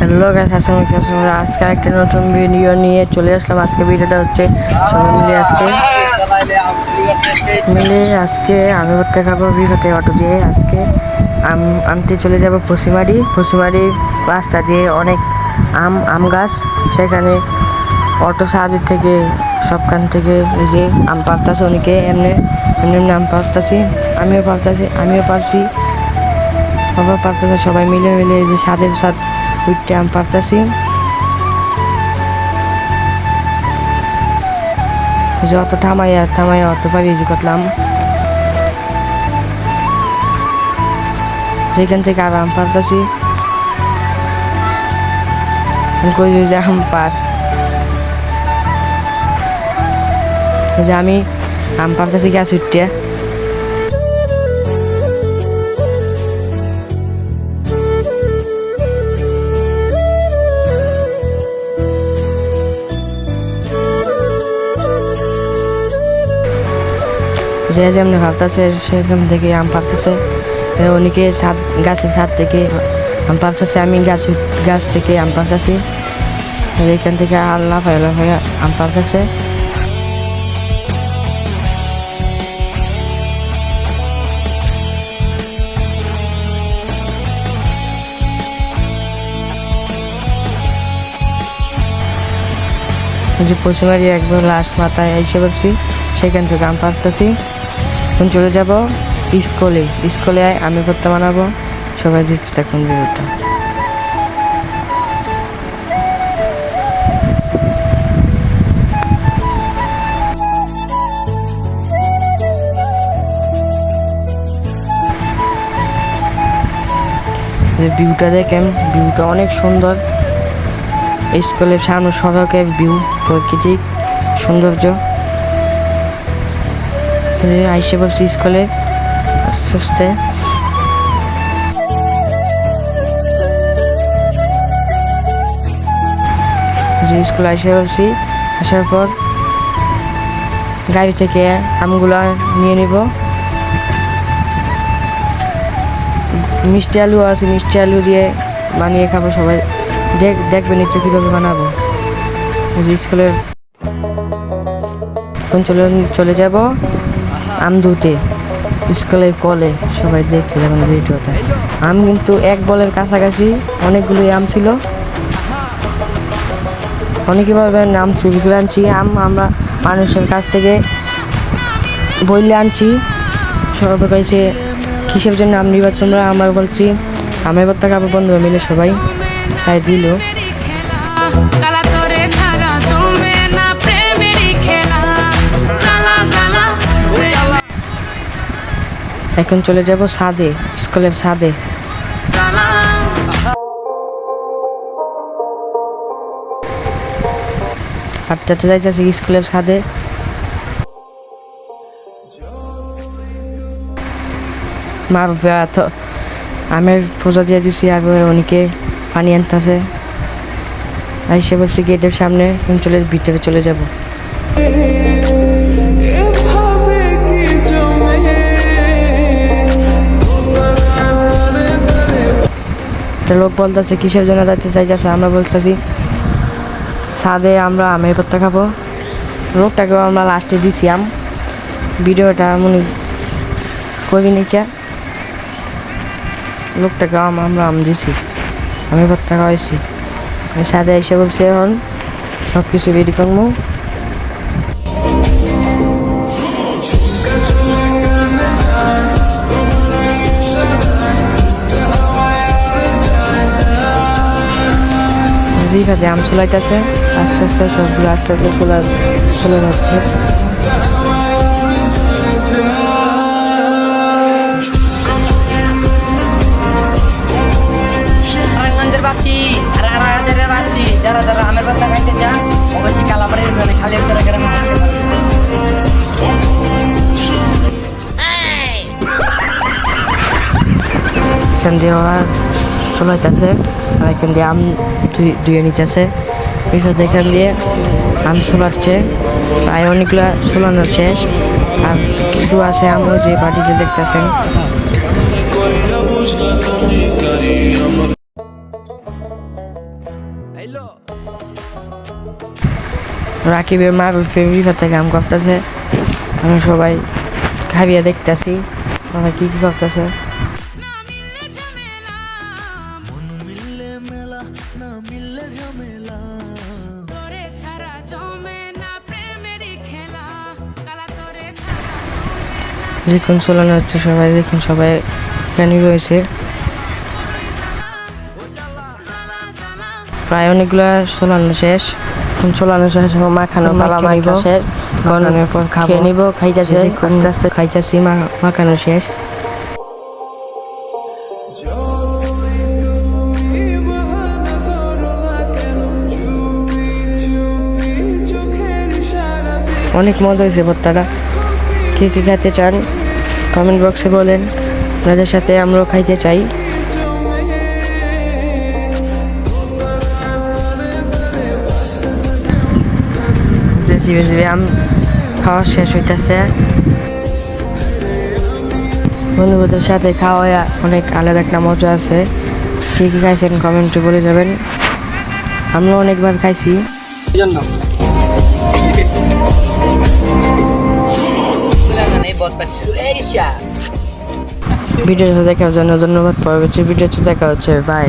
Hello guys, আজকে একটা নতুন ভিডিও নিয়ে চলে আসলাম। আজকে ভিডিওটা হচ্ছে সবাই মিলে আজকে আমি করতে খাবো বিরতে অটো দিয়ে। আজকে আনতে চলে যাব পশ্চিমারি রাস্তা দিয়ে অনেক আম গাছ, সেখানে অটো সাহায্য থেকে সবখান থেকে এই যে আম পারতাছে অনেকে, এমনি আম পারতাছি, আমিও পারছি, সবাই পারতেছে, সবাই মিলে এই যে সাথে উঠতে আম পারতাছি। যে অত থামাইয়া অত পারি যে করলাম, যেখান থেকে আর আম পারতাছি কই যে আম পার, যে আমি আম পারতাছি গাছ উঠতে। যে যেমনি ভাবতেছে সেখান থেকে আম পারতেছে, অনেকে গাছের ছাদ থেকে আম পারতেছে, আমি গাছ থেকে আম পারতেছি, এখান থেকে আল্লাহ ভাই আম পারতেছে। যে পশ্চিমারি একবার লাস্ট মাথায় এসে পড়ছি, সেখান থেকে আম পারতেছি। এখন চলে যাব স্কুলে আমি করতে বানাবো। সবাই দিচ্ছি এখন ভিডিওটা। ভিউটা দেখেন, ভিউটা অনেক সুন্দর। স্কুলের সামনে সড়কের ভিউ, প্রাকৃতিক সৌন্দর্য। আইসে বলছি স্কুলে আস্তে আস্তে। যে স্কুলে আইসে বলছি, আসার পর গাড়ি থেকে আমগুলো নিয়ে নিব। মিষ্টি আলু আছে, মিষ্টি আলু দিয়ে বানিয়ে খাবো সবাই। দেখবেন একটু কীভাবে বানাবো। স্কুলের এখন চলে যাব আম ধুতে স্কুলের কলে। সবাই দেখছে যখন ভিডিওটা। আম কিন্তু এক বলের কাছাকাছি অনেকগুলোই আম ছিল। অনেকে ভাবেন আম চুরি করে আনছি, আমরা মানুষের কাছ থেকে বইলে আনছি। সবাই কাছে কিসের জন্য আম নিবা তোমরা, আমরা বলছি আমের ভর্তা খাবো বন্ধুরা মিলে সবাই, তাই দিল। এখন চলে যাব ছাদে, স্কুলের ছাদে। হাঁটতে যাইতেছি স্কুলের ছাদে। মা বাবা তো আমের পূজা দিয়ে দিছি, আর অনেকে পানি আনতেছে। আইসে বলছি গেটের সামনে, ভিতরে চলে যাব। একটা লোক বলতেছে কিসের জন্য যাইতে চাইতেছে, আমরা বলতেছি ছাদে আমরা আমের ভর্তা খাবো। লোকটাকেও আমরা লাস্টে দিছি আম। ভিডিওটা মনে করি নিকা, লোকটাকে আমরা আম দিছি, আমের ভর্তা খাওয়াইছি। সাথে এসে বলছে এখন সব কিছু রেডি করবো। দিঘাতে আম চলাইতেছে, আস্তে আস্তে সবগুলো আস্তে আস্তে চলে যাচ্ছে। যারা যারা আমের ভর্তা খাইতে চান অবশ্যই কালাবাড়ির খালি গ্রামে আসতে পারেন। এখান দিয়ে ওরা চলাইতেছে, আর এখান দিয়ে আম ধুয়ে নিতেছে। এখান দিয়ে আম চলাচ্ছে, প্রায় অনেকগুলো চলানো শেষ, আর কিছু আছে আম যে বাড়িতে দেখতেছেন। রাকিবের মারুফের রিফাত থেকে আম করতেছে। আমি সবাই খাইয়া দেখতেছি সবাই কি কি করতেছে। দেখুন চলানো হচ্ছে, সবাই দেখুন সবাই এখানে রয়েছে। প্রায় অনেকগুলো চলানো শেষ, এখন চলানো শেষ, মাখানো পালা মাখা শেষ, বানানোর পর খেয়ে নিব। খাইতেছে আস্তে আস্তে খাইতেছি, মাখানো শেষ। অনেক মজা হয়েছে ভর্তাটা। কে কে খেতে চান কমেন্ট বক্সে বলেন, আপনাদের সাথে আমরাও খাইতে চাই। ধীরে ধীরে আম খাওয়া শেষ হইতেছে। বন্ধুদের সাথে খাওয়া অনেক আলাদা একটা মজা আছে। কে কি খাইছেন কমেন্টে বলে যাবেন। আমরা অনেকবার খাইছি। ভিডিওটা দেখার জন্য ধন্যবাদ। পরবর্তী ভিডিওতে দেখা হচ্ছে, বাই।